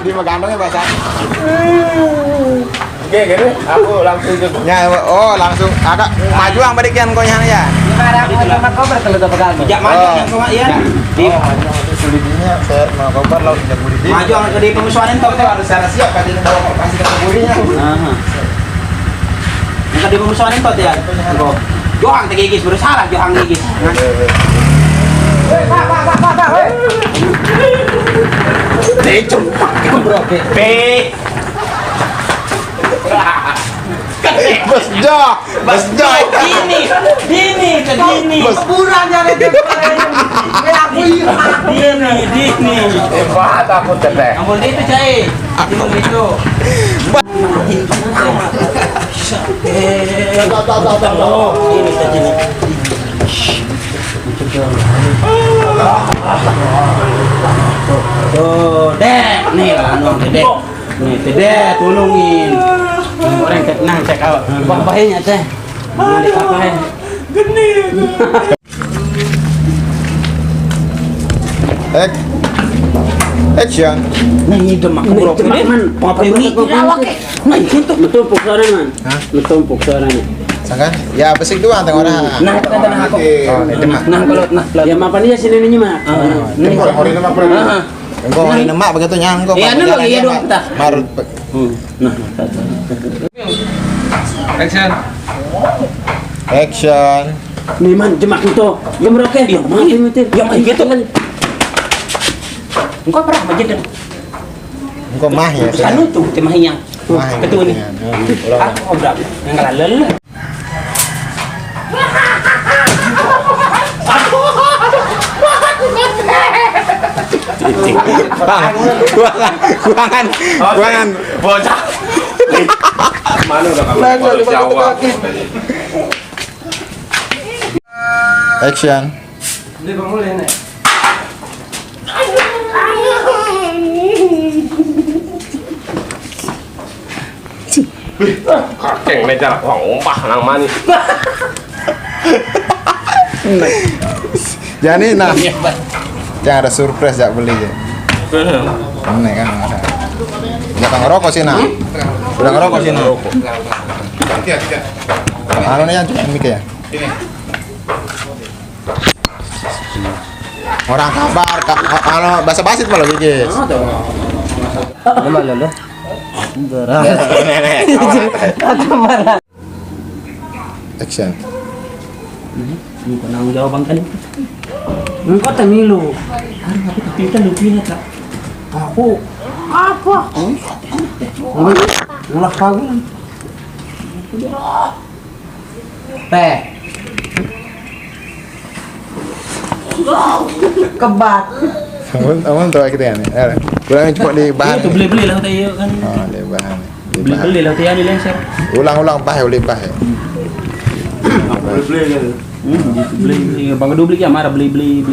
Di magandongnya bahasa. Oke, gitu. Aku langsung Ya, oh langsung agak maju ang badikian konya ya. Gimana aku sama koper kalau udah pegang. jak maju yang kau ya. Di Sulitnya saya mau koper laut tidak budi. maju ang di pemusuhan itu harus secara siap kan ini bawa kasih ke burinya. Yang di pemusuhan itu ya. Johang tegigis berusaha Johang gigis. Pak, weh. Cumpak bro. Bos Jo. Dini. Kuburan nyari Dini. Hebat aku teteh. Ampun itu cai. Ampun itu. Ini tadi. Tuh, dek, nih anu dek. Nih, dek tulungin. Orang tenang cek awak. Bahayanya teh. Mau dipakai. Action. Nah, ini demak bro. Apa ini? Nah, itu Betumpuk suaranya man. Hah? Betumpuk suaranya. Sangkan? Ya besik doang tengok orang. Nah, kita tanah aku. Oh, itu mah. Nah, kalau nah, Ya mapan dia sini nih mah. Ini hari nama Engko hari nama begitu nyangko. Iya, dulu, iya dong, tah. Marut. Nah. Action. Action. Nih man jemak itu. Ya meroke. Ya, Mati mati. Ya, gitu kan. Engkau pernah majedan? Engko mah ya. Anu tuh temahnya. Mah. Ketua nih. Aku obrak. Yang ngalal. Kuangan. Bocah. Mana udah kamu jawab? Action. Kakek meja umpah nang mani. Jadi nah. Jangan ada surprise jak beli ya. Ini kan ada. Jangan ngerokok sih nah. Udah ngerokok sih nah. Anu nih yang cuma mikir ya. Orang kabar, anu bahasa basit malah guys. Mana lo? Action. Ini penanggung jawaban kali. Engkau temilu. Kita lebih tak. Aku apa? Ngulah kagum. Teh. Kebat. Amun tahu kita ni. Kurang cuma di bahan. Itu beli-beli lah teh kan. Oh, di bahan. Beli-beli lah teh ni lengser. Ulang-ulang bah, boleh bah. Beli-beli. Bang dua beli ya marah beli-beli.